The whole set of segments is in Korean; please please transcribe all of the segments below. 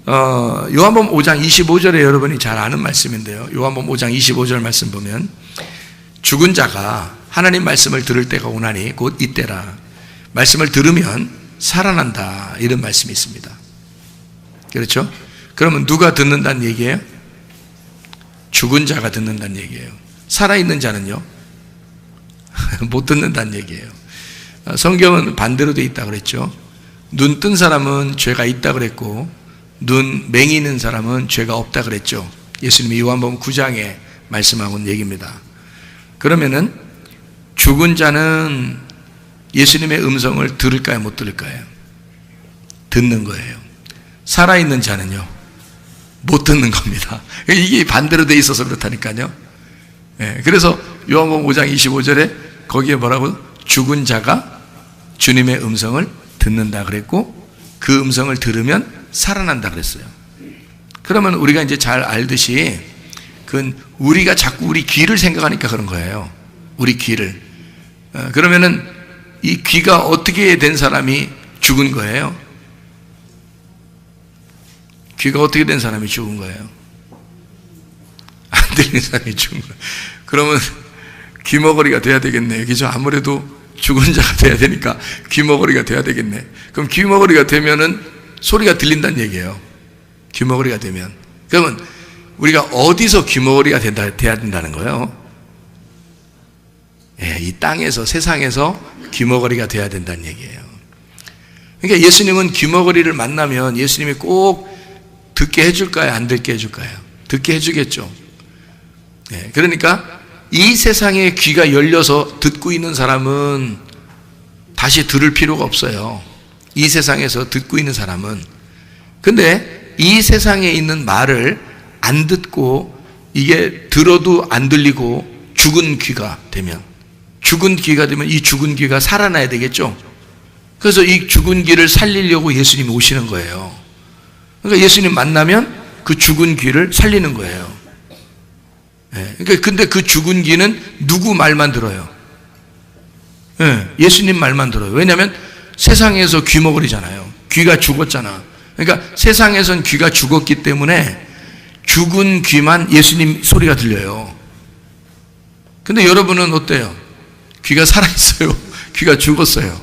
요한복음 5장 25절에 여러분이 잘 아는 말씀인데요. 요한복음 5장 25절 말씀 보면 죽은 자가 하나님 말씀을 들을 때가 오나니 곧 이때라. 말씀을 들으면 살아난다. 이런 말씀이 있습니다. 그렇죠? 그러면 누가 듣는다는 얘기예요? 죽은 자가 듣는다는 얘기예요. 살아있는 자는요? 못 듣는다는 얘기예요. 성경은 반대로 돼 있다 그랬죠. 눈 뜬 사람은 죄가 있다 그랬고 눈 맹이 있는 사람은 죄가 없다 그랬죠. 예수님이 요한복음 9장에 말씀하고는 얘기입니다. 그러면은 죽은 자는 예수님의 음성을 들을까요, 못 들을까요? 듣는 거예요. 살아있는 자는요, 못 듣는 겁니다. 이게 반대로 돼 있어서 그렇다니까요. 그래서 요한복음 5장 25절에 거기에 뭐라고? 죽은 자가 주님의 음성을 듣는다 그랬고 그 음성을 들으면 살아난다 그랬어요. 그러면 우리가 이제 잘 알듯이 그건 우리가 자꾸 우리 귀를 생각하니까 그런 거예요. 우리 귀를. 그러면은 이 귀가 어떻게 된 사람이 죽은 거예요? 귀가 어떻게 된 사람이 죽은 거예요? 안 들리는 사람이 죽은 거예요. 그러면 귀머거리가 돼야 되겠네요. 그죠? 아무래도 죽은 자가 돼야 되니까 귀머거리가 돼야 되겠네. 그럼 귀머거리가 되면은 소리가 들린다는 얘기예요. 귀머거리가 되면. 그러면 우리가 어디서 귀머거리가 돼야 된다는 거예요? 이 땅에서, 세상에서 귀머거리가 돼야 된다는 얘기예요. 그러니까 예수님은 귀머거리를 만나면 예수님이 꼭 듣게 해줄까요? 안 듣게 해줄까요? 듣게 해주겠죠. 그러니까 이 세상에 귀가 열려서 듣고 있는 사람은 다시 들을 필요가 없어요. 이 세상에서 듣고 있는 사람은. 근데 이 세상에 있는 말을 안 듣고 이게 들어도 안 들리고 죽은 귀가 되면 이 죽은 귀가 살아나야 되겠죠. 그래서 이 죽은 귀를 살리려고 예수님이 오시는 거예요. 그러니까 예수님 만나면 그 죽은 귀를 살리는 거예요. 그러니까 근데 그 죽은 귀는 누구 말만 들어요? 예수님 말만 들어요. 왜냐하면 세상에서 귀머거리잖아요. 귀가 죽었잖아. 그러니까 세상에선 귀가 죽었기 때문에 죽은 귀만 예수님 소리가 들려요. 근데 여러분은 어때요? 귀가 살아있어요? 귀가 죽었어요?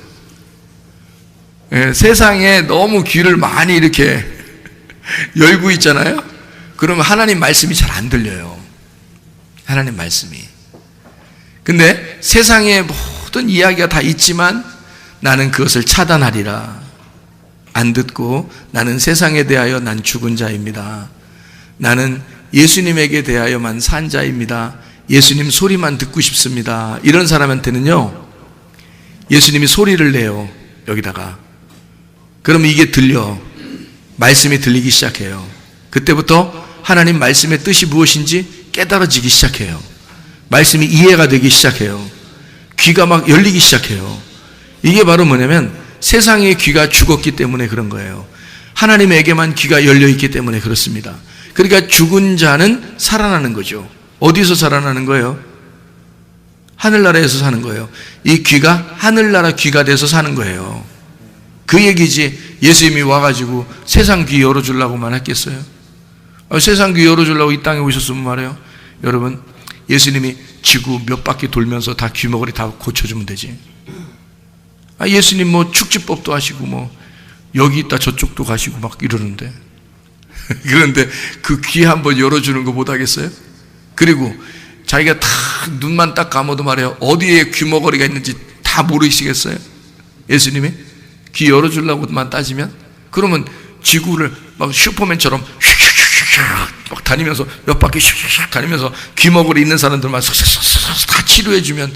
세상에 너무 귀를 많이 이렇게 열고 있잖아요? 그러면 하나님 말씀이 잘 안 들려요. 하나님 말씀이. 근데 세상에 모든 이야기가 다 있지만 나는 그것을 차단하리라. 안 듣고 나는 세상에 대하여 난 죽은 자입니다. 나는 예수님에게 대하여만 산 자입니다. 예수님 소리만 듣고 싶습니다. 이런 사람한테는요, 예수님이 소리를 내요. 여기다가. 그러면 이게 들려. 말씀이 들리기 시작해요. 그때부터 하나님 말씀의 뜻이 무엇인지 깨달아지기 시작해요. 말씀이 이해가 되기 시작해요. 귀가 막 열리기 시작해요. 이게 바로 뭐냐면 세상의 귀가 죽었기 때문에 그런 거예요. 하나님에게만 귀가 열려있기 때문에 그렇습니다. 그러니까 죽은 자는 살아나는 거죠. 어디서 살아나는 거예요? 하늘나라에서 사는 거예요. 이 귀가 하늘나라 귀가 돼서 사는 거예요. 그 얘기지. 예수님이 와가지고 세상 귀 열어주려고만 했겠어요? 세상 귀 열어주려고 이 땅에 오셨으면 말이에요. 여러분, 예수님이 지구 몇 바퀴 돌면서 다 귀머거리 다 고쳐주면 되지. 예수님 뭐 축지법도 하시고 뭐 여기 있다 저쪽도 가시고 막 이러는데 그런데 그 귀 한번 열어주는 거 못하겠어요? 그리고 자기가 다 눈만 딱 감아도 말이에요. 어디에 귀머거리가 있는지 다 모르시겠어요? 예수님이 귀 열어주려고만 따지면? 그러면 지구를 막 슈퍼맨처럼 막 다니면서 몇 바퀴 다니면서 귀머거리 있는 사람들만 다 치료해주면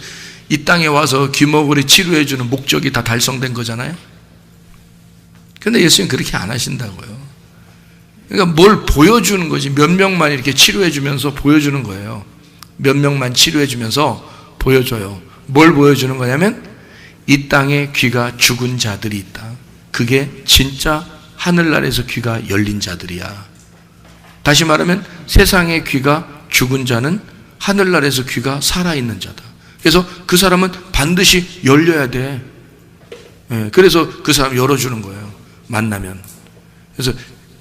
이 땅에 와서 귀머거리 치료해주는 목적이 다 달성된 거잖아요. 근데 예수님 그렇게 안 하신다고요. 그러니까 뭘 보여주는 거지. 몇 명만 이렇게 치료해주면서 보여주는 거예요. 몇 명만 치료해주면서 보여줘요. 뭘 보여주는 거냐면 이 땅에 귀가 죽은 자들이 있다. 그게 진짜 하늘나라에서 귀가 열린 자들이야. 다시 말하면 세상의 귀가 죽은 자는 하늘나라에서 귀가 살아있는 자다. 그래서 그 사람은 반드시 열려야 돼. 그래서 그 사람 열어주는 거예요. 만나면. 그래서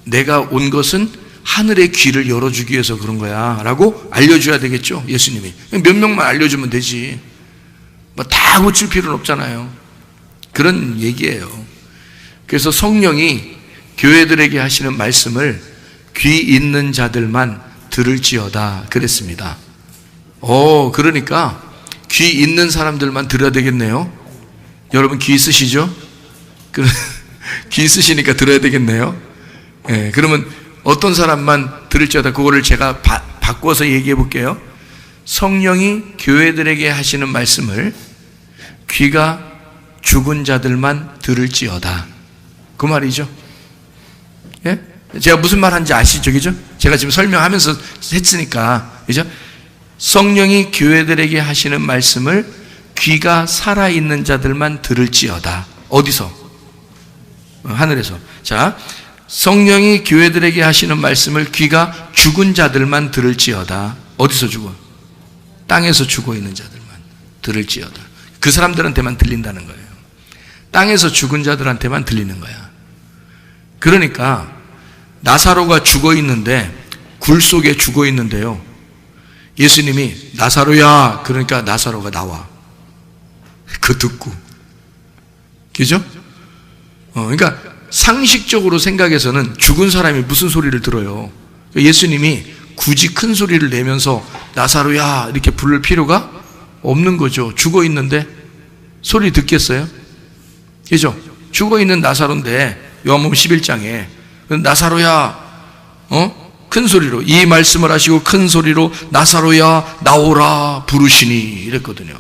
내가 온 것은 하늘의 귀를 열어주기 위해서 그런 거야 라고 알려줘야 되겠죠. 예수님이 몇 명만 알려주면 되지 뭐 다 고칠 필요는 없잖아요. 그런 얘기예요. 그래서 성령이 교회들에게 하시는 말씀을 귀 있는 자들만 들을지어다 그랬습니다. 그러니까 귀 있는 사람들만 들어야 되겠네요. 여러분 귀 있으시죠? 귀 있으시니까 들어야 되겠네요. 예, 그러면 어떤 사람만 들을지어다, 그거를 제가 바꿔서 얘기해 볼게요. 성령이 교회들에게 하시는 말씀을 귀가 죽은 자들만 들을지어다, 그 말이죠. 예? 제가 무슨 말 하는지 아시죠? 그죠? 제가 지금 설명하면서 했으니까, 그죠? 성령이 교회들에게 하시는 말씀을 귀가 살아있는 자들만 들을지어다. 어디서? 하늘에서. 자, 성령이 교회들에게 하시는 말씀을 귀가 죽은 자들만 들을지어다. 어디서 죽어? 땅에서 죽어 있는 자들만 들을지어다. 그 사람들한테만 들린다는 거예요. 땅에서 죽은 자들한테만 들리는 거야. 그러니까 나사로가 죽어 있는데, 굴 속에 죽어 있는데요, 예수님이 나사로야, 그러니까 나사로가 나와. 그 듣고. 그죠? 그러니까 상식적으로 생각해서는 죽은 사람이 무슨 소리를 들어요. 예수님이 굳이 큰 소리를 내면서 나사로야 이렇게 부를 필요가 없는 거죠. 죽어 있는데 소리 듣겠어요? 그죠? 죽어 있는 나사로인데 요한복음 11장에 나사로야, 큰 소리로 이 말씀을 하시고 큰 소리로 나사로야 나오라 부르시니 이랬거든요.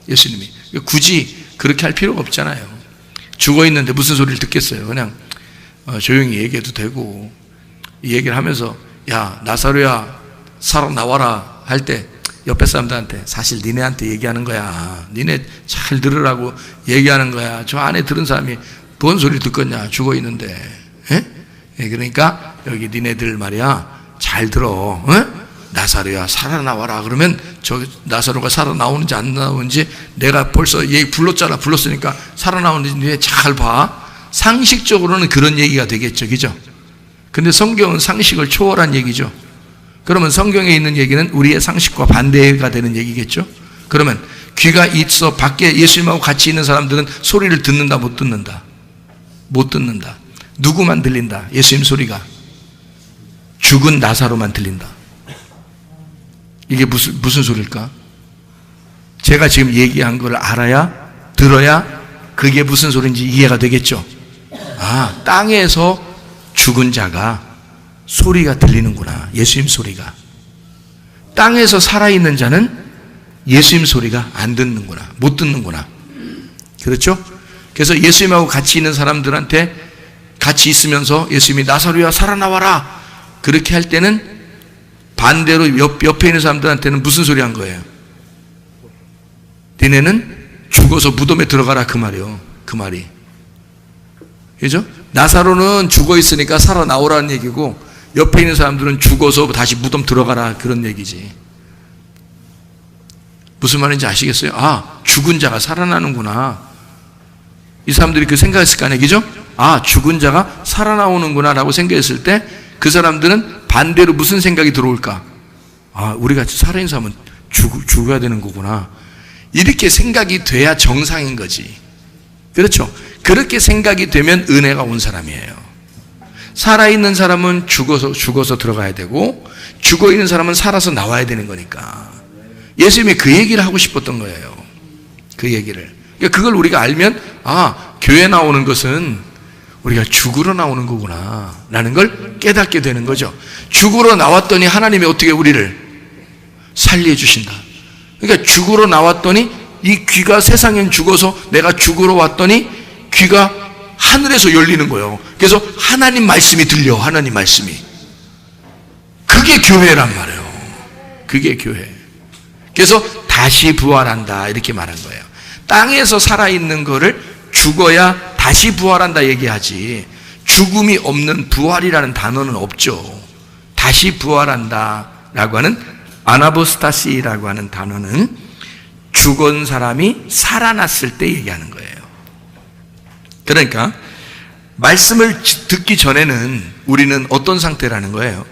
예수님이. 굳이 그렇게 할 필요가 없잖아요. 죽어 있는데 무슨 소리를 듣겠어요. 그냥 조용히 얘기해도 되고, 이 얘기를 하면서 야 나사로야 살아나와라 할 때 옆에 사람들한테 사실 니네한테 얘기하는 거야, 니네 잘 들으라고 얘기하는 거야. 저 안에 들은 사람이 뭔 소리 듣겠냐, 죽어 있는데. 예? 그러니까 여기 니네들 말이야 잘 들어. 나사로야 살아나와라 그러면 저 나사로가 살아나오는지 안 나오는지 내가 벌써 얘기 불렀으니까 살아나오는지 니네 잘 봐. 상식적으로는 그런 얘기가 되겠죠. 그죠? 근데 성경은 상식을 초월한 얘기죠. 그러면 성경에 있는 얘기는 우리의 상식과 반대가 되는 얘기겠죠. 그러면 귀가 있어 밖에 예수님하고 같이 있는 사람들은 소리를 듣는다, 못 듣는다? 못 듣는다. 누구만 들린다? 예수님 소리가. 죽은 나사로만 들린다. 이게 무슨 소리일까? 제가 지금 얘기한 걸 알아야, 들어야 그게 무슨 소리인지 이해가 되겠죠. 땅에서 죽은 자가 소리가 들리는구나. 예수님 소리가. 땅에서 살아있는 자는 예수님 소리가 안 듣는구나. 못 듣는구나. 그렇죠? 그래서 예수님하고 같이 있는 사람들한테 같이 있으면서 예수님이 나사로야 살아나와라 그렇게 할 때는 반대로 옆에 있는 사람들한테는 무슨 소리 한 거예요? 니네는 죽어서 무덤에 들어가라, 그 말이요. 그 말이. 그죠? 나사로는 죽어 있으니까 살아나오라는 얘기고, 옆에 있는 사람들은 죽어서 다시 무덤 들어가라, 그런 얘기지. 무슨 말인지 아시겠어요? 죽은 자가 살아나는구나. 이 사람들이 그 생각했을 거 아니에요. 그죠? 죽은 자가 살아나오는구나 라고 생각했을 때 그 사람들은 반대로 무슨 생각이 들어올까? 우리가 살아있는 사람은 죽어야 되는 거구나. 이렇게 생각이 돼야 정상인 거지. 그렇죠? 그렇게 생각이 되면 은혜가 온 사람이에요. 살아있는 사람은 죽어서 들어가야 되고, 죽어있는 사람은 살아서 나와야 되는 거니까. 예수님이 그 얘기를 하고 싶었던 거예요. 그 얘기를. 그러니까 그걸 우리가 알면, 교회 나오는 것은 우리가 죽으러 나오는 거구나 라는 걸 깨닫게 되는 거죠. 죽으러 나왔더니 하나님이 어떻게 우리를 살려주신다. 그러니까 죽으러 나왔더니 이 귀가 세상엔 죽어서 내가 죽으러 왔더니 귀가 하늘에서 열리는 거예요. 그래서 하나님 말씀이 들려. 하나님 말씀이. 그게 교회란 말이에요. 그게 교회. 그래서 다시 부활한다 이렇게 말한 거예요. 땅에서 살아있는 거를 죽어야 다시 부활한다 얘기하지, 죽음이 없는 부활이라는 단어는 없죠. 다시 부활한다 라고 하는 아나보스타시라고 하는 단어는 죽은 사람이 살아났을 때 얘기하는 거예요. 그러니까 말씀을 듣기 전에는 우리는 어떤 상태라는 거예요?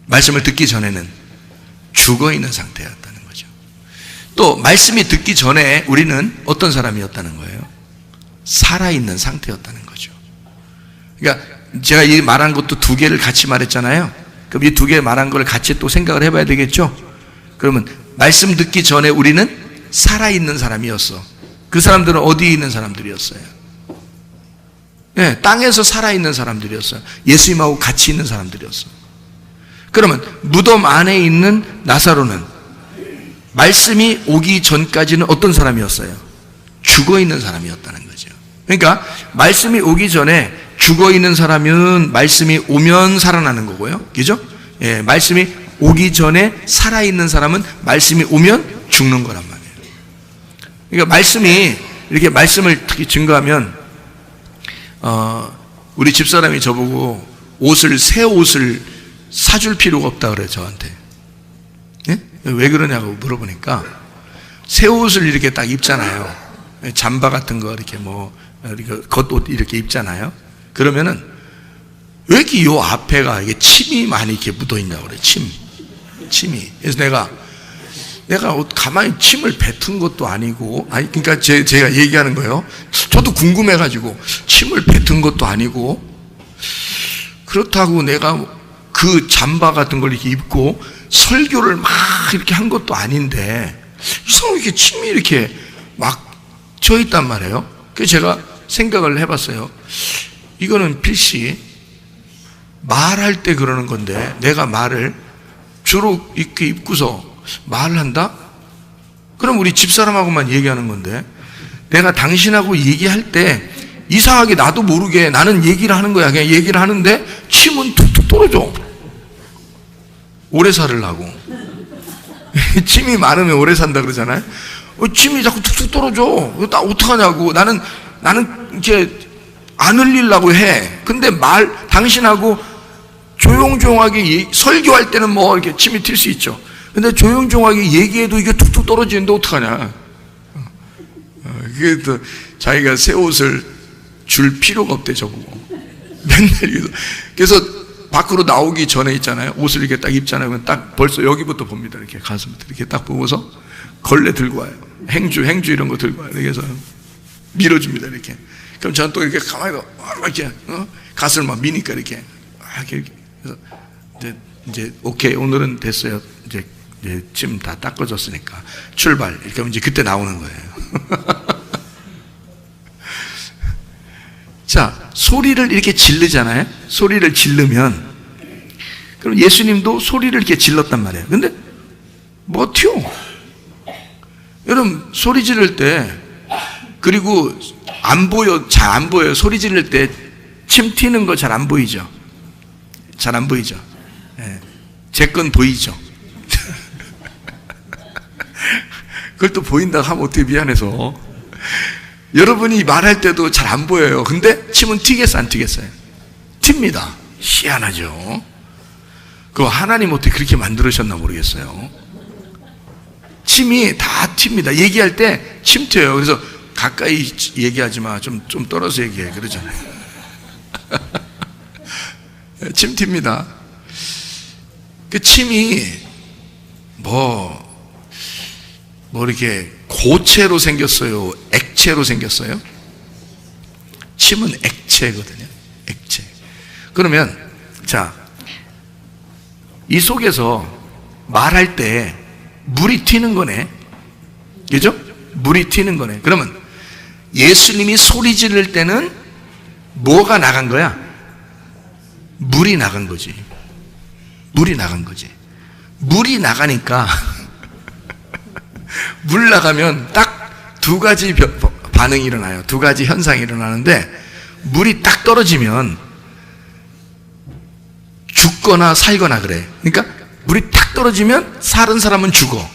말씀을 듣기 전에는 죽어 있는 상태였다는 거죠. 또 말씀이 듣기 전에 우리는 어떤 사람이었다는 거예요? 살아있는 상태였다는 거죠. 그러니까 제가 이 말한 것도 두 개를 같이 말했잖아요. 그럼 이 두 개 말한 걸 같이 또 생각을 해봐야 되겠죠? 그러면 말씀 듣기 전에 우리는 살아있는 사람이었어. 그 사람들은 어디에 있는 사람들이었어요? 네, 땅에서 살아있는 사람들이었어요. 예수님하고 같이 있는 사람들이었어. 그러면 무덤 안에 있는 나사로는 말씀이 오기 전까지는 어떤 사람이었어요? 죽어 있는 사람이었다는 거죠. 그러니까 말씀이 오기 전에 죽어 있는 사람은 말씀이 오면 살아나는 거고요. 그죠? 예, 말씀이 오기 전에 살아있는 사람은 말씀이 오면 죽는 거란 말이에요. 그러니까 말씀이 이렇게 말씀을 특히 증거하면 우리 집사람이 저보고 새 옷을 사줄 필요가 없다 그래요, 저한테. 예? 왜 그러냐고 물어보니까 새 옷을 이렇게 딱 입잖아요. 잠바 같은 거 이렇게 이렇게 겉옷 이렇게 입잖아요. 그러면은 왜 이렇게 요 앞에가 이게 침이 많이 이렇게 묻어 있냐고 그래. 침이. 그래서 내가 가만히 침을 뱉은 것도 아니고, 그러니까 제가 얘기하는 거예요. 저도 궁금해가지고 침을 뱉은 것도 아니고, 그렇다고 내가 그 잠바 같은 걸 이렇게 입고 설교를 막 이렇게 한 것도 아닌데 이상하게 침이 이렇게 막 져 있단 말이에요. 그래서 제가 생각을 해봤어요. 이거는 필시 말할 때 그러는 건데 내가 말을 주로 이렇게 입고서 말을 한다? 그럼 우리 집사람하고만 얘기하는 건데 내가 당신하고 얘기할 때 이상하게 나도 모르게 나는 얘기를 하는 거야. 그냥 얘기를 하는데 침은 툭툭 떨어져. 오래 살으려고. 침이 많으면 오래 산다 그러잖아요. 침이 자꾸 툭툭 떨어져. 나 어떡하냐고. 나는 이렇게 안 흘리려고 해. 근데 당신하고 조용조용하게 설교할 때는 이렇게 침이 튈 수 있죠. 근데 조용조용하게 얘기해도 이게 툭툭 떨어지는데 어떡하냐. 그게 또 자기가 새 옷을 줄 필요가 없대, 저보고. 맨날 그래서 밖으로 나오기 전에 있잖아요. 옷을 이렇게 딱 입잖아요. 그럼 딱 벌써 여기부터 봅니다. 이렇게 가슴부터 이렇게 딱 보고서 걸레 들고 와요. 행주 이런 거 들고 와요. 그래서 밀어줍니다. 이렇게. 그럼 저는 또 이렇게 가만히 이렇게 가슴을 막 미니까 이렇게 그래서 이제 오케이 오늘은 됐어요. 이제 침 다 닦아졌으니까 출발. 이렇게 하면 이제 그때 나오는 거예요. 자, 소리를 이렇게 지르잖아요. 소리를 지르면 그럼 예수님도 소리를 이렇게 질렀단 말이에요. 근데 뭐 튀어? 여러분 소리 지를 때 그리고 잘 안 보여요. 소리 지를 때 침 튀는 거 잘 안 보이죠? 잘 안 보이죠? 네. 제 건 보이죠? 그걸 또 보인다고 하면 어떻게 미안해서. 여러분이 말할 때도 잘 안 보여요. 근데 침은 튀겠어, 안 튀겠어요? 튑니다. 희한하죠? 그거 하나님 어떻게 그렇게 만들으셨나 모르겠어요. 침이 다 튑니다. 얘기할 때 침 튀어요. 그래서 가까이 얘기하지 마. 좀 떨어져 얘기해. 그러잖아요. 침 튑니다. 그 침이 이렇게 고체로 생겼어요? 액체로 생겼어요? 침은 액체거든요. 액체. 그러면, 자, 이 속에서 말할 때 물이 튀는 거네. 그죠? 물이 튀는 거네. 그러면 예수님이 소리 지를 때는 뭐가 나간 거야? 물이 나간 거지. 물이 나간 거지. 물이 나가니까 물 나가면 딱 두 가지 반응이 일어나요. 두 가지 현상이 일어나는데 물이 딱 떨어지면 죽거나 살거나 그래. 그러니까 물이 딱 떨어지면 살은 사람은 죽어.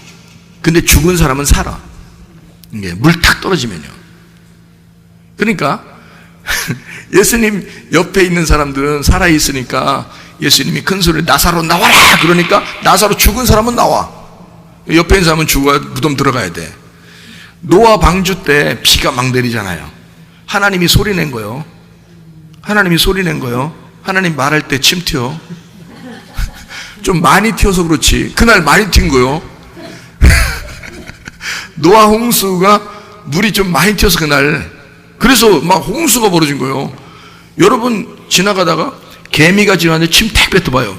근데 죽은 사람은 살아. 이게 물 딱 떨어지면요. 그러니까 예수님 옆에 있는 사람들은 살아있으니까 예수님이 큰 소리로 나사로 나와라! 그러니까 나사로 죽은 사람은 나와. 옆에 있는 사람은 죽어야 무덤 들어가야 돼. 노아 방주 때 비가 막 내리잖아요. 하나님이 소리 낸 거예요. 하나님이 소리 낸 거예요. 하나님 말할 때 침 튀어. 좀 많이 튀어서 그렇지. 그날 많이 튄 거예요. 노아 홍수가 물이 좀 많이 튀어서 그날. 그래서 막 홍수가 벌어진 거예요. 여러분 지나가다가 개미가 지나는데 침 탁 뱉어봐요.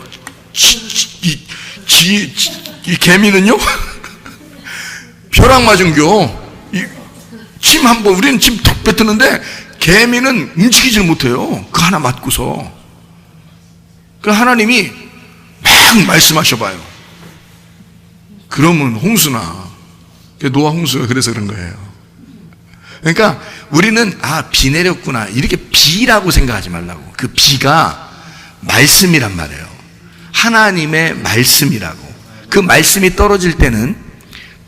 이 개미는요? 벼락 맞은겨. 침 한 번, 우리는 침 탁 뱉었는데 개미는 움직이질 못해요. 그 하나 맞고서. 그 하나님이 막 말씀하셔봐요. 그러면 홍수나. 노아 홍수가 그래서 그런 거예요. 그러니까 우리는 비 내렸구나 이렇게 비라고 생각하지 말라고. 그 비가 말씀이란 말이에요. 하나님의 말씀이라고. 그 말씀이 떨어질 때는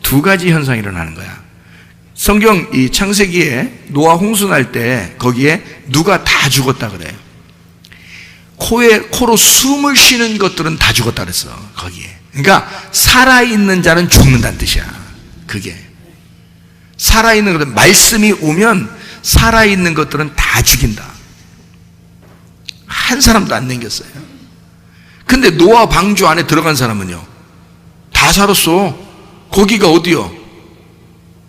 두 가지 현상이 일어나는 거야. 성경 이 창세기에 노아 홍수 날 때 거기에 누가 다 죽었다 그래요. 코로 숨을 쉬는 것들은 다 죽었다 그랬어. 거기에. 그러니까 살아있는 자는 죽는다는 뜻이야. 그게 살아있는 것은 말씀이 오면 살아있는 것들은 다 죽인다. 한 사람도 안 남겼어요. 근데 노아 방주 안에 들어간 사람은요 다 살았어. 거기가 어디요?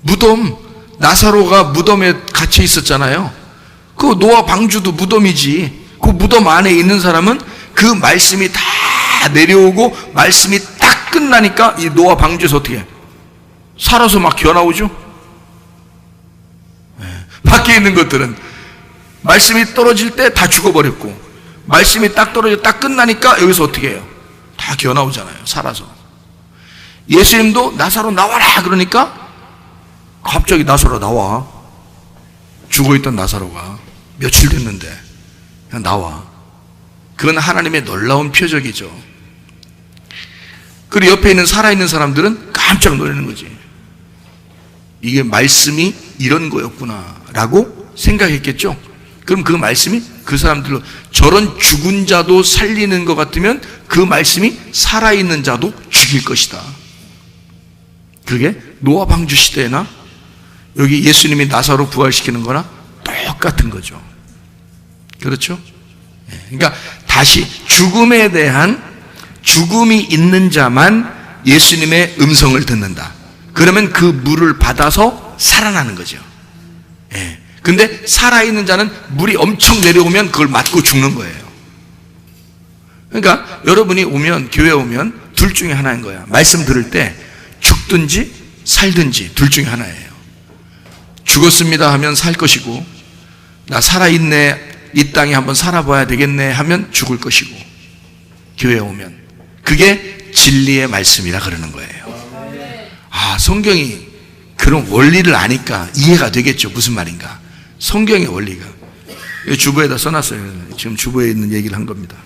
무덤. 나사로가 무덤에 갇혀 있었잖아요. 그 노아 방주도 무덤이지. 그 무덤 안에 있는 사람은 그 말씀이 다 내려오고 말씀이 딱 끝나니까 이 노아 방주에서 어떻게 해? 살아서 막 기어나오죠. 밖에 있는 것들은 말씀이 떨어질 때 다 죽어버렸고 말씀이 딱 떨어져 딱 끝나니까 여기서 어떻게 해요? 다 기어나오잖아요. 살아서. 예수님도 나사로 나와라 그러니까 갑자기 나사로 나와. 죽어있던 나사로가 며칠 됐는데 그냥 나와. 그건 하나님의 놀라운 표적이죠. 그리고 옆에 있는 살아있는 사람들은 깜짝 놀라는 거지. 이게 말씀이 이런 거였구나 라고 생각했겠죠. 그럼 그 말씀이 그 사람들로 저런 죽은 자도 살리는 것 같으면 그 말씀이 살아있는 자도 죽일 것이다. 그게 노아 방주 시대나 여기 예수님이 나사로 부활시키는 거나 똑같은 거죠. 그렇죠? 그러니까 다시 죽음에 대한 죽음이 있는 자만 예수님의 음성을 듣는다. 그러면 그 물을 받아서 살아나는 거죠. 근데 살아있는 자는 물이 엄청 내려오면 그걸 맞고 죽는 거예요. 그러니까 여러분이 오면, 교회 오면 둘 중에 하나인 거야. 말씀 들을 때 죽든지 살든지 둘 중에 하나예요. 죽었습니다 하면 살 것이고, 나 살아있네, 이 땅에 한번 살아봐야 되겠네 하면 죽을 것이고, 교회에 오면 그게 진리의 말씀이라 그러는 거예요. 성경이 그런 원리를 아니까 이해가 되겠죠. 무슨 말인가. 성경의 원리가 주보에다 써놨어요. 지금 주보에 있는 얘기를 한 겁니다.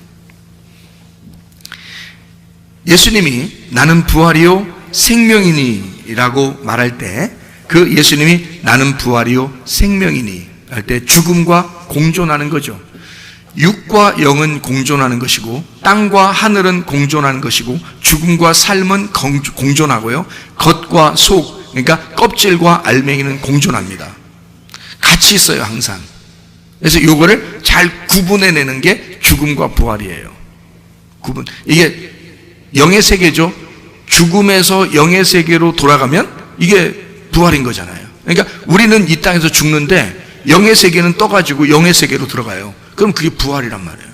예수님이 나는 부활이요 생명이니 라고 말할 때 그 예수님이 나는 부활이요 생명이니 할 때 죽음과 공존하는 거죠. 육과 영은 공존하는 것이고 땅과 하늘은 공존하는 것이고 죽음과 삶은 공존하고요. 겉과 속, 그러니까 껍질과 알맹이는 공존합니다. 같이 있어요, 항상. 그래서 이거를 잘 구분해내는 게 죽음과 부활이에요. 구분. 이게 영의 세계죠. 죽음에서 영의 세계로 돌아가면 이게 부활인 거잖아요. 그러니까 우리는 이 땅에서 죽는데 영의 세계는 떠가지고 영의 세계로 들어가요. 그럼 그게 부활이란 말이에요.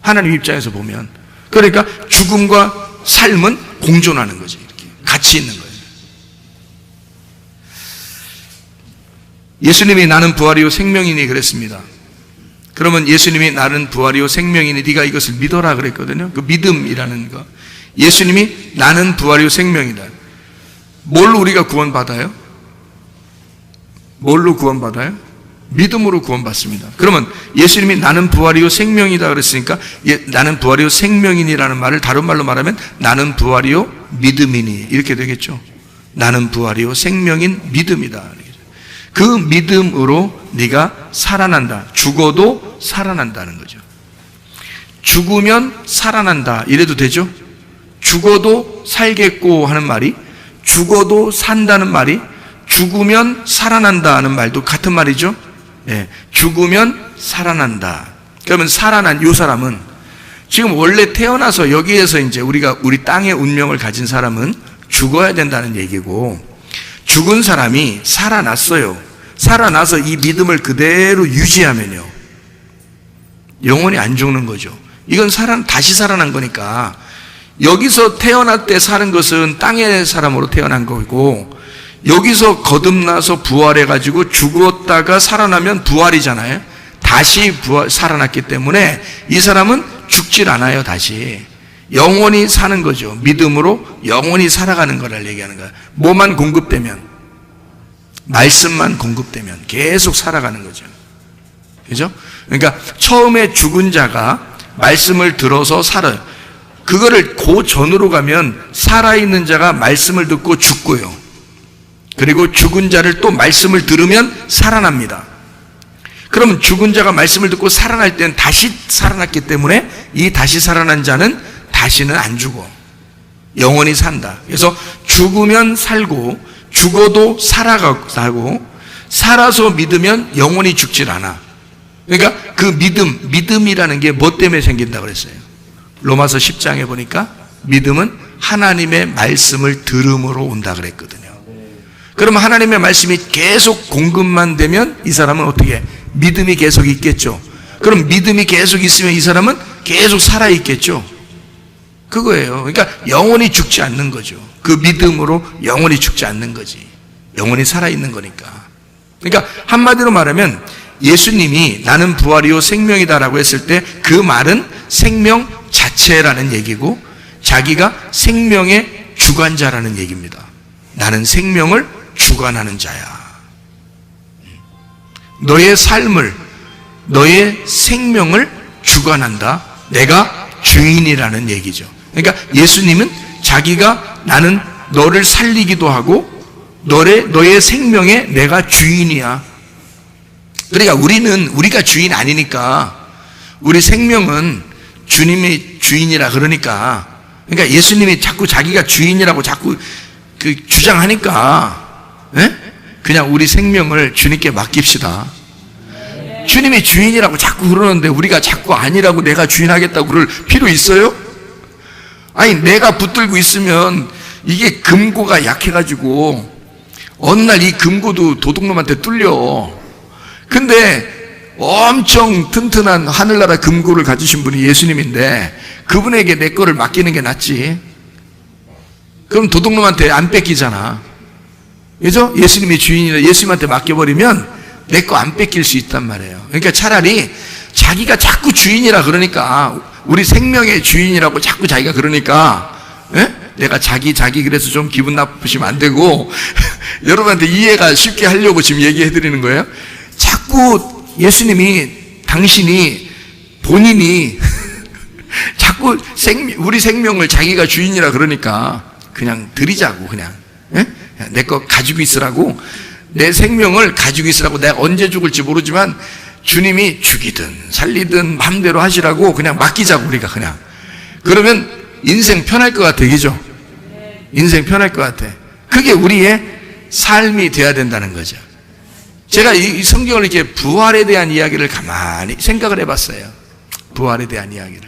하나님 입장에서 보면. 그러니까 죽음과 삶은 공존하는 거지. 이렇게 같이 있는 거예요. 예수님이 나는 부활이요 생명이니 그랬습니다. 그러면 예수님이 나는 부활이요 생명이니 네가 이것을 믿어라 그랬거든요. 그 믿음이라는 거. 예수님이 나는 부활이요 생명이다. 뭘로 우리가 구원받아요? 뭘로 구원받아요? 믿음으로 구원받습니다. 그러면 예수님이 나는 부활이요 생명이다 그랬으니까 나는 부활이요 생명이니라는 말을 다른 말로 말하면 나는 부활이요 믿음이니 이렇게 되겠죠. 나는 부활이요 생명인 믿음이다. 그 믿음으로 네가 살아난다. 죽어도 살아난다는 거죠. 죽으면 살아난다 이래도 되죠. 죽어도 살겠고 하는 말이, 죽어도 산다는 말이, 죽으면 살아난다 하는 말도 같은 말이죠. 죽으면 살아난다. 그러면 살아난 이 사람은 지금 원래 태어나서 여기에서 이제 우리 땅의 운명을 가진 사람은 죽어야 된다는 얘기고, 죽은 사람이 살아났어요. 살아나서 이 믿음을 그대로 유지하면요, 영원히 안 죽는 거죠. 이건 다시 살아난 거니까, 여기서 태어날 때 사는 것은 땅의 사람으로 태어난 거고, 여기서 거듭나서 부활해가지고 죽었다가 살아나면 부활이잖아요. 다시 살아났기 때문에 이 사람은 죽질 않아요. 다시 영원히 사는 거죠. 믿음으로 영원히 살아가는 거를 얘기하는 거야. 뭐만 공급되면, 말씀만 공급되면 계속 살아가는 거죠. 그죠? 그러니까 처음에 죽은 자가 말씀을 들어서 살아요. 그거를 그 전으로 가면 살아있는 자가 말씀을 듣고 죽고요, 그리고 죽은 자를 또 말씀을 들으면 살아납니다. 그러면 죽은 자가 말씀을 듣고 살아날 때는 다시 살아났기 때문에 이 다시 살아난 자는 다시는 안 죽어. 영원히 산다. 그래서 죽으면 살고, 죽어도 살고, 살아서 믿으면 영원히 죽질 않아. 그러니까 그 믿음이라는 게 뭐 때문에 생긴다고 그랬어요? 로마서 10장에 보니까 믿음은 하나님의 말씀을 들음으로 온다 그랬거든요. 그러면 하나님의 말씀이 계속 공급만 되면 이 사람은 어떻게? 믿음이 계속 있겠죠. 그럼 믿음이 계속 있으면 이 사람은 계속 살아있겠죠. 그거예요. 그러니까 영원히 죽지 않는 거죠. 그 믿음으로 영원히 죽지 않는 거지. 영원히 살아있는 거니까. 그러니까 한마디로 말하면 예수님이 나는 부활이요 생명이다라고 했을 때 그 말은 생명 자체라는 얘기고, 자기가 생명의 주관자라는 얘기입니다. 나는 생명을 주관하는 자야. 너의 삶을, 너의 생명을 주관한다. 내가 주인이라는 얘기죠. 그러니까 예수님은 자기가 나는 너를 살리기도 하고 너의 생명에 내가 주인이야. 그러니까 우리가 주인 아니니까, 우리 생명은 주님이 주인이라 그러니까 예수님이 자꾸 자기가 주인이라고 자꾸 주장하니까, 그냥 우리 생명을 주님께 맡깁시다. 주님이 주인이라고 자꾸 그러는데 우리가 자꾸 아니라고 내가 주인하겠다고 그럴 필요 있어요? 아니, 내가 붙들고 있으면 이게 금고가 약해가지고 어느 날 이 금고도 도둑놈한테 뚫려. 근데 엄청 튼튼한 하늘나라 금고를 가지신 분이 예수님인데 그분에게 내 거를 맡기는 게 낫지. 그럼 도둑놈한테 안 뺏기잖아. 그죠? 예수님이 주인이라 예수님한테 맡겨버리면 내 거 안 뺏길 수 있단 말이에요. 그러니까 차라리 자기가 자꾸 주인이라 그러니까, 우리 생명의 주인이라고 자꾸 자기가 그러니까, 내가 자기 그래서 좀 기분 나쁘시면 안 되고 여러분한테 이해가 쉽게 하려고 지금 얘기해 드리는 거예요. 자꾸 예수님이, 당신이, 본인이 자꾸 우리 생명을 자기가 주인이라 그러니까 그냥 드리자고, 그냥 내 거 가지고 있으라고, 내 생명을 가지고 있으라고. 내가 언제 죽을지 모르지만 주님이 죽이든 살리든 마음대로 하시라고 그냥 맡기자고, 우리가 그냥. 그러면 인생 편할 것 같아, 그죠? 인생 편할 것 같아. 그게 우리의 삶이 돼야 된다는 거죠. 제가 이 성경을 이렇게 부활에 대한 이야기를 가만히 생각을 해봤어요. 부활에 대한 이야기를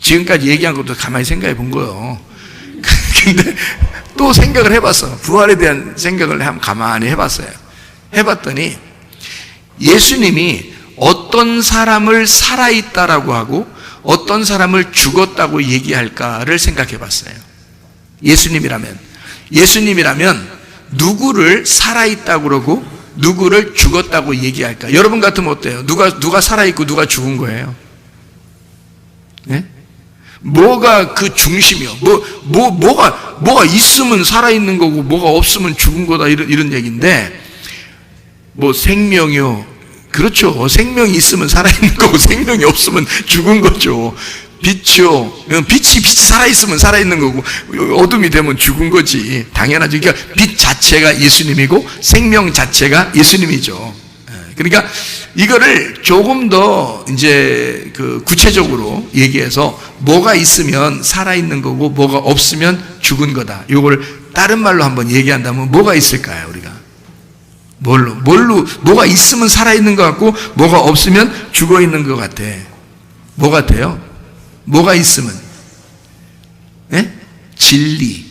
지금까지 얘기한 것도 가만히 생각해 본 거예요. 근데 또 생각을 해봤어. 부활에 대한 생각을 가만히 해봤어요. 해봤더니 예수님이 어떤 사람을 살아있다라고 하고 어떤 사람을 죽었다고 얘기할까를 생각해 봤어요. 예수님이라면 누구를 살아있다고 그러고 누구를 죽었다고 얘기할까? 여러분 같으면 어때요? 누가 살아있고 누가 죽은 거예요? 네? 뭐가 그 중심이요? 뭐가 있으면 살아있는 거고 뭐가 없으면 죽은 거다, 이런 얘기인데, 생명이요. 그렇죠. 생명이 있으면 살아있는 거고 생명이 없으면 죽은 거죠. 빛이요. 빛이 살아있으면 살아있는 거고 어둠이 되면 죽은 거지. 당연하죠. 그러니까 빛 자체가 예수님이고 생명 자체가 예수님이죠. 그러니까 이거를 조금 더 이제 구체적으로 얘기해서 뭐가 있으면 살아있는 거고 뭐가 없으면 죽은 거다. 이걸 다른 말로 한번 얘기한다면 뭐가 있을까요, 우리가? 뭘로, 뭐가 있으면 살아있는 것 같고, 뭐가 없으면 죽어있는 것 같아. 뭐 같아요? 뭐가 있으면? 예? 진리.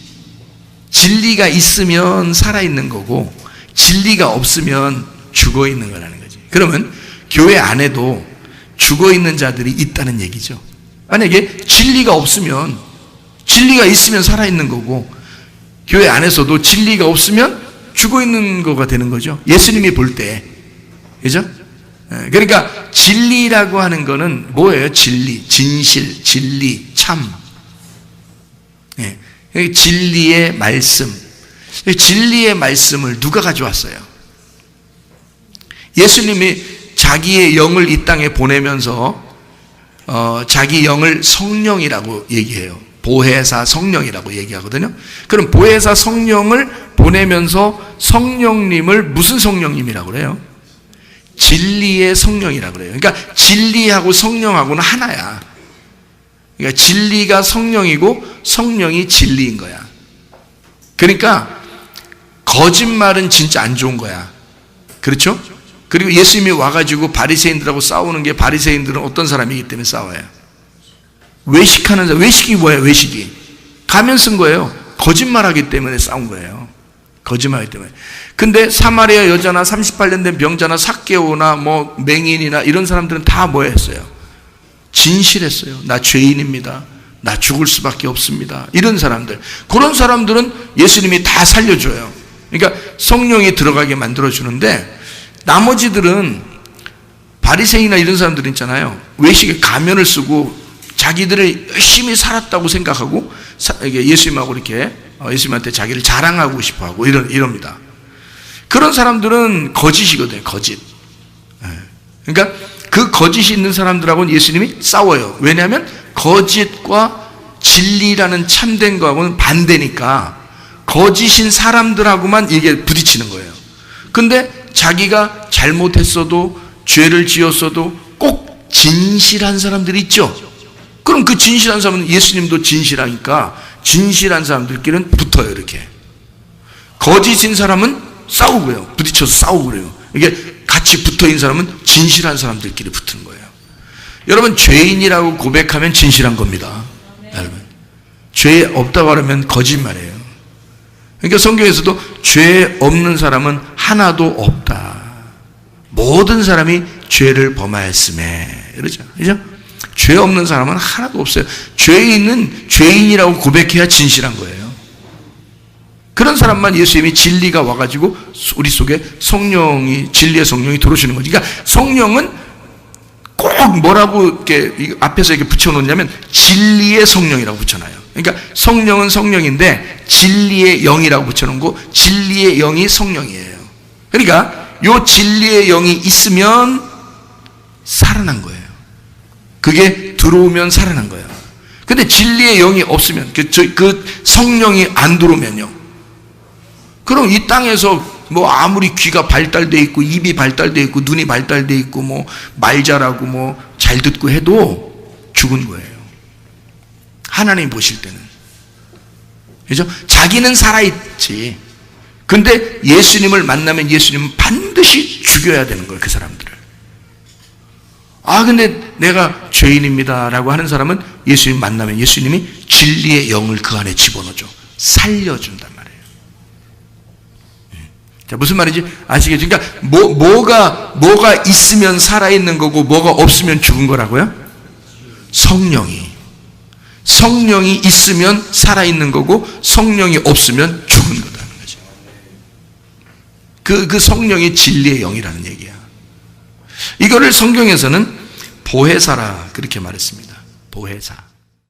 진리가 있으면 살아있는 거고, 진리가 없으면 죽어있는 거라는 거지. 그러면 교회 안에도 죽어있는 자들이 있다는 얘기죠. 만약에 진리가 없으면, 진리가 있으면 살아있는 거고, 교회 안에서도 진리가 없으면 죽어있는 거가 되는 거죠. 예수님이 볼 때. 그죠? 그러니까 진리라고 하는 거는 뭐예요? 진리, 진실, 진리, 참. 진리의 말씀. 진리의 말씀을 누가 가져왔어요? 예수님이 자기의 영을 이 땅에 보내면서 자기 영을 성령이라고 얘기해요. 보혜사 성령이라고 얘기하거든요. 그럼 보혜사 성령을 보내면서 성령님을 무슨 성령님이라고 그래요? 진리의 성령이라고 그래요. 그러니까 진리하고 성령하고는 하나야. 그러니까 진리가 성령이고 성령이 진리인 거야. 그러니까 거짓말은 진짜 안 좋은 거야. 그렇죠? 그리고 예수님이 와가지고 바리새인들하고 싸우는 게, 바리새인들은 어떤 사람이기 때문에 싸워요? 외식하는 사람. 외식이 뭐예요? 외식이 가면 쓴 거예요. 거짓말하기 때문에 싸운 거예요. 거짓말하기 때문에. 근데 사마리아 여자나 38년 된 병자나 삭개오나 뭐 맹인이나 이런 사람들은 다 뭐 했어요? 진실했어요. 나 죄인입니다. 나 죽을 수밖에 없습니다. 이런 사람들. 그런 사람들은 예수님이 다 살려줘요. 그러니까 성령이 들어가게 만들어주는데, 나머지들은 바리새인이나 이런 사람들 있잖아요. 외식에 가면을 쓰고 자기들을 열심히 살았다고 생각하고 예수님하고 이렇게 예수님한테 자기를 자랑하고 싶어하고 이럽니다. 그런 사람들은 거짓이거든요. 거짓. 그러니까 그 거짓이 있는 사람들하고는 예수님이 싸워요. 왜냐하면 거짓과 진리라는 참된 거하고는 반대니까 거짓인 사람들하고만 이게 부딪히는 거예요. 근데 자기가 잘못했어도, 죄를 지었어도 꼭 진실한 사람들이 있죠. 그럼 그 진실한 사람은, 예수님도 진실하니까 진실한 사람들끼리는 붙어요. 이렇게. 거짓인 사람은 싸우고요. 부딪혀서 싸우고 그래요. 이게 같이 붙어있는 사람은 진실한 사람들끼리 붙는 거예요. 여러분, 죄인이라고 고백하면 진실한 겁니다. 여러분, 죄 없다고 하면 거짓말이에요. 그러니까 성경에서도 죄 없는 사람은 하나도 없다. 모든 사람이 죄를 범하였음에, 이러죠. 그죠? 죄 없는 사람은 하나도 없어요. 죄인은 죄인이라고 고백해야 진실한 거예요. 그런 사람만 예수님이 진리가 와가지고 우리 속에 성령이, 진리의 성령이 들어오시는 거지. 그러니까 성령은 꼭 뭐라고 이렇게 앞에서 이렇게 붙여놓냐면 진리의 성령이라고 붙여놔요. 그러니까 성령은 성령인데 진리의 영이라고 붙여놓고, 진리의 영이 성령이에요. 그러니까 요 진리의 영이 있으면 살아난 거예요. 그게 들어오면 살아난 거예요. 근데 진리의 영이 없으면, 그 성령이 안 들어오면요, 그럼 이 땅에서 뭐 아무리 귀가 발달돼 있고 입이 발달돼 있고 눈이 발달돼 있고 뭐 말 잘하고 뭐 잘 듣고 해도 죽은 거예요. 하나님 보실 때는. 그죠? 자기는 살아있지. 근데 예수님을 만나면 예수님은 반드시 죽여야 되는 거예요. 그 사람들을. 아, 근데 내가 죄인입니다 라고 하는 사람은 예수님 만나면 예수님이 진리의 영을 그 안에 집어넣어줘. 살려준단 말이에요. 자, 무슨 말인지 아시겠죠? 그러니까 뭐가 있으면 살아있는 거고 뭐가 없으면 죽은 거라고요? 성령이 있으면 살아있는 거고 성령이 없으면 죽은 거라는 거죠. 그 성령이 진리의 영이라는 얘기야. 이거를 성경에서는 보혜사라 그렇게 말했습니다. 보혜사.